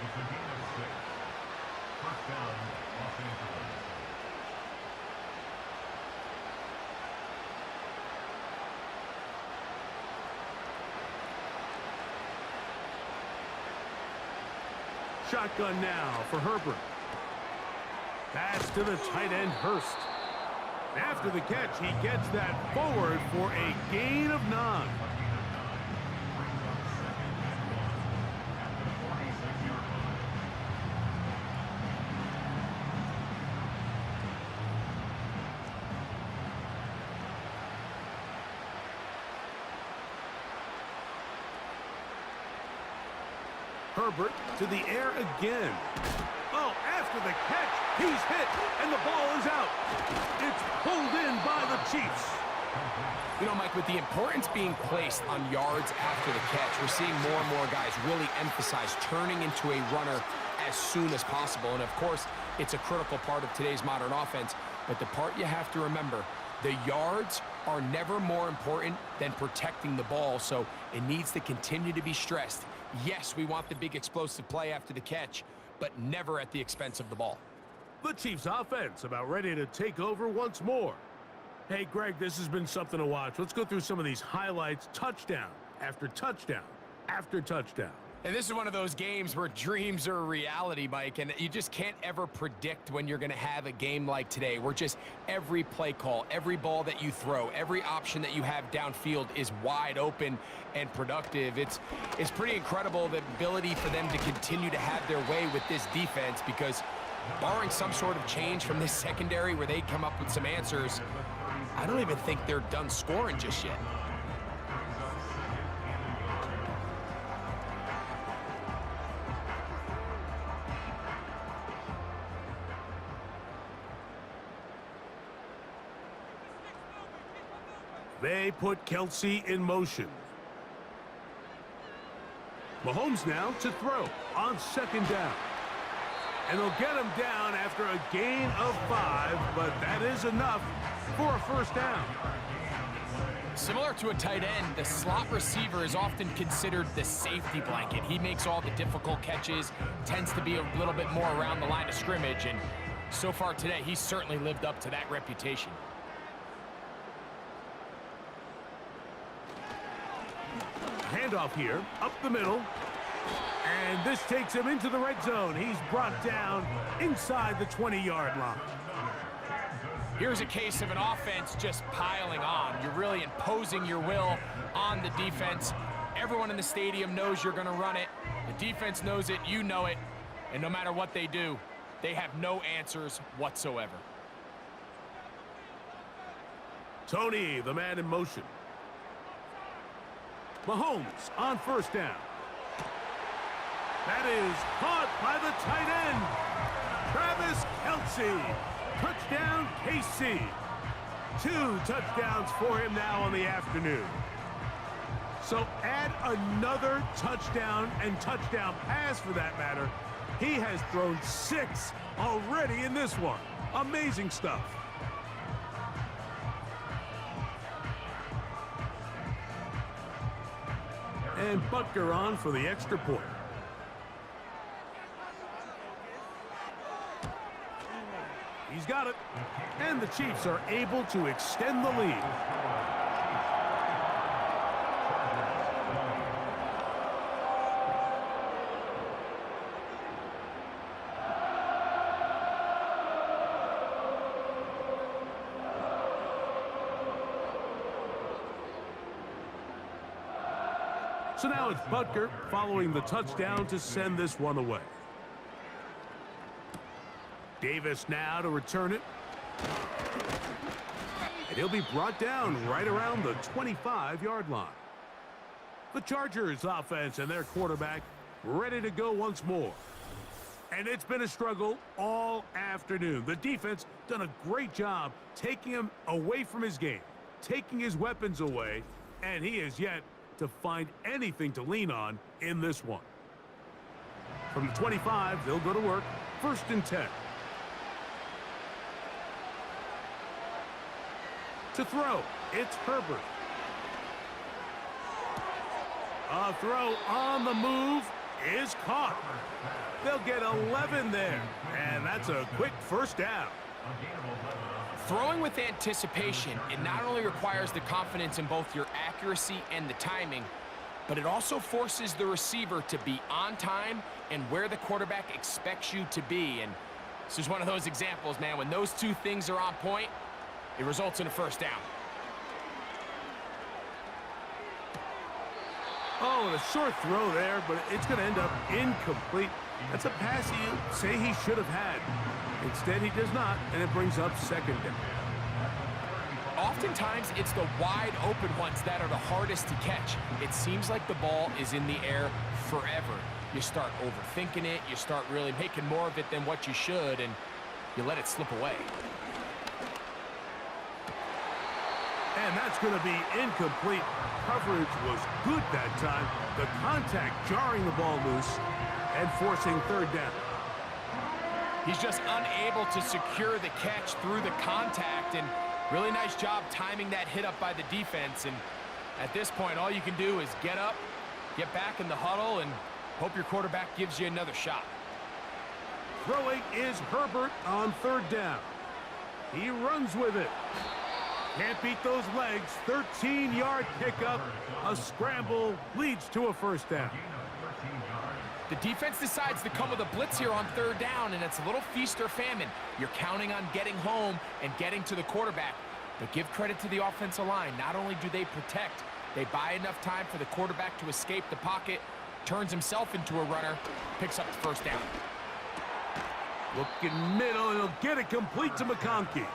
It's a gain of 6. First down, Los Angeles. Shotgun now for Herbert. Pass to the tight end, Hurst. After the catch, he gets that forward for a gain of 9. Herbert to the air again. Oh, after the catch, he's hit, and the ball is out. It's pulled in by the Chiefs. You know, Mike, with the importance being placed on yards after the catch, we're seeing more and more guys really emphasize turning into a runner as soon as possible. And, of course, it's a critical part of today's modern offense. But the part you have to remember, the yards are never more important than protecting the ball, so it needs to continue to be stressed. Yes, we want the big explosive play after the catch, but never at the expense of the ball. The Chiefs offense about ready to take over once more. Hey, Greg, this has been something to watch. Let's go through some of these highlights. Touchdown after touchdown after touchdown. And this is one of those games where dreams are a reality, Mike, and you just can't ever predict when you're going to have a game like today, where just every play call, every ball that you throw, every option that you have downfield is wide open and productive. It's pretty incredible, the ability for them to continue to have their way with this defense, because barring some sort of change from this secondary where they come up with some answers, I don't even think they're done scoring just yet. They put Kelsey in motion. Mahomes now to throw on second down. And they'll get him down after a gain of 5, but that is enough for a first down. Similar to a tight end, the slot receiver is often considered the safety blanket. He makes all the difficult catches, tends to be a little bit more around the line of scrimmage, and so far today, he's certainly lived up to that reputation. Handoff here, up the middle. And this takes him into the red zone. He's brought down inside the 20-yard line. Here's a case of an offense just piling on. You're really imposing your will on the defense. Everyone in the stadium knows you're going to run it. The defense knows it, you know it. And no matter what they do, they have no answers whatsoever. Tony, the man in motion. Mahomes on first down. That is caught by the tight end, Travis Kelce. Touchdown, KC. 2 touchdowns for him now on the afternoon. So add another touchdown and touchdown pass for that matter. He has thrown 6 already in this one. Amazing stuff. And Butker on for the extra point. He's got it. And the Chiefs are able to extend the lead. So now it's Butker following the touchdown to send this one away. Davis now to return it. And he'll be brought down right around the 25-yard line. The Chargers offense and their quarterback ready to go once more. And it's been a struggle all afternoon. The defense done a great job taking him away from his game, taking his weapons away, and he is yet to find anything to lean on in this one. From the 25, they'll go to work. 1st and 10. To throw, it's Herbert. A throw on the move is caught. They'll get 11 there, and that's a quick first down. Throwing with anticipation, it not only requires the confidence in both your accuracy and the timing, but it also forces the receiver to be on time and where the quarterback expects you to be. And this is one of those examples, man. When those two things are on point, it results in a first down. Oh, a short throw there, but it's going to end up incomplete. That's a pass you say he should have had. Instead, he does not, and it brings up second down. Oftentimes, it's the wide open ones that are the hardest to catch. It seems like the ball is in the air forever. You start overthinking it, you start really making more of it than what you should, and you let it slip away. And that's going to be incomplete. Coverage was good that time. The contact jarring the ball loose and forcing third down. He's just unable to secure the catch through the contact, and really nice job timing that hit up by the defense. And at this point, all you can do is get up, get back in the huddle, and hope your quarterback gives you another shot. Throwing is Herbert on third down. He runs with it. Can't beat those legs. 13-yard pickup. A scramble leads to a first down. The defense decides to come with a blitz here on third down, and it's a little feast or famine. You're counting on getting home and getting to the quarterback. But give credit to the offensive line. Not only do they protect, they buy enough time for the quarterback to escape the pocket, turns himself into a runner, picks up the first down. Looking middle, and he'll get it complete to McConkey.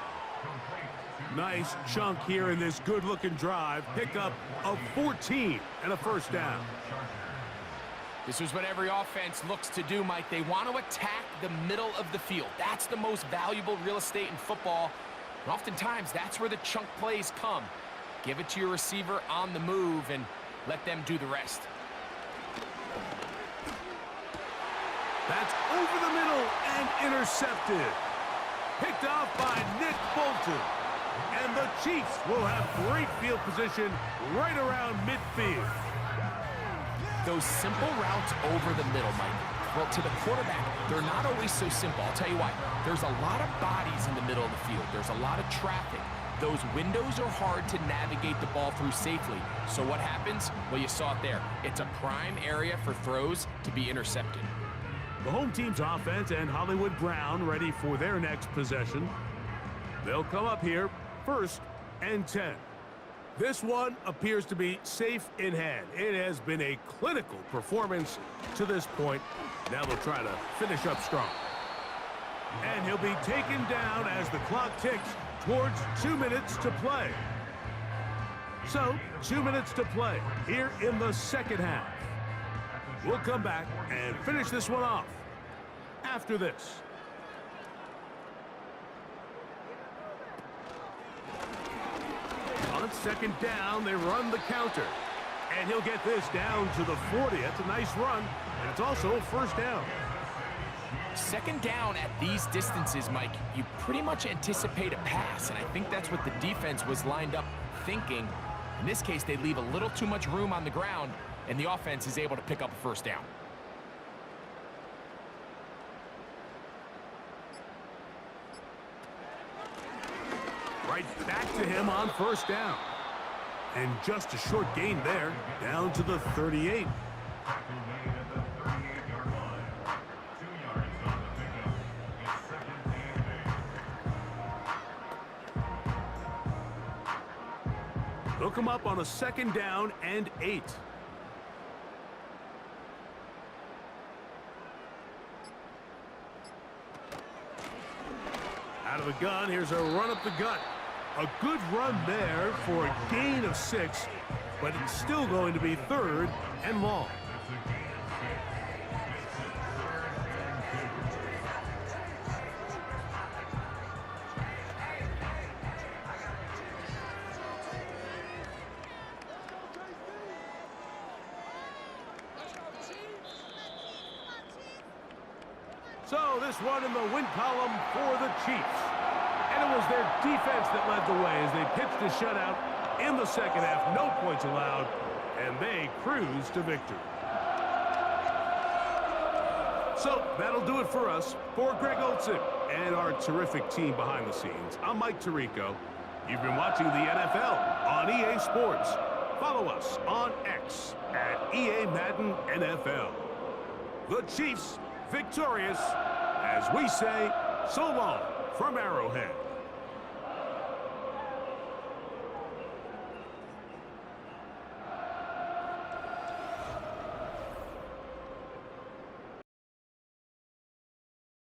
Nice chunk here in this good-looking drive. Pickup of 14 and a first down. This is what every offense looks to do, Mike. They want to attack the middle of the field. That's the most valuable real estate in football. And oftentimes, that's where the chunk plays come. Give it to your receiver on the move and let them do the rest. That's over the middle and intercepted. Picked off by Nick Bolton. And the Chiefs will have great field position right around midfield. Those simple routes over the middle, Mike, well, to the quarterback, they're not always so simple. I'll tell you why. There's a lot of bodies in the middle of the field. There's a lot of traffic. Those windows are hard to navigate the ball through safely. So what happens? Well, you saw it there. It's a prime area for throws to be intercepted. The home team's offense and Hollywood Brown ready for their next possession. They'll come up here, 1st and 10. This one appears to be safe in hand. It has been a clinical performance to this point. Now they'll try to finish up strong. And he'll be taken down as the clock ticks towards 2 minutes to play. So, 2 minutes to play here in the second half. We'll come back and finish this one off after this. On second down, they run the counter. And he'll get this down to the 40. That's a nice run, and it's also a first down. Second down at these distances, Mike, you pretty much anticipate a pass, and I think that's what the defense was lined up thinking. In this case, they leave a little too much room on the ground, and the offense is able to pick up a first down. Right back to him on first down. And just a short gain there, down to the 38. They'll come up on a second down and 8. Out of the gun, here's a run up the gut. A good run there for a gain of 6, but it's still going to be 3rd and long. So this one in the win column for the Chiefs. And it was their defense that led the way as they pitched a shutout in the second half. No points allowed, and they cruised to victory. So that'll do it for us. For Greg Olson and our terrific team behind the scenes, I'm Mike Tirico. You've been watching the NFL on EA Sports. Follow us on X at EA Madden NFL. The Chiefs victorious as we say so long from Arrowhead.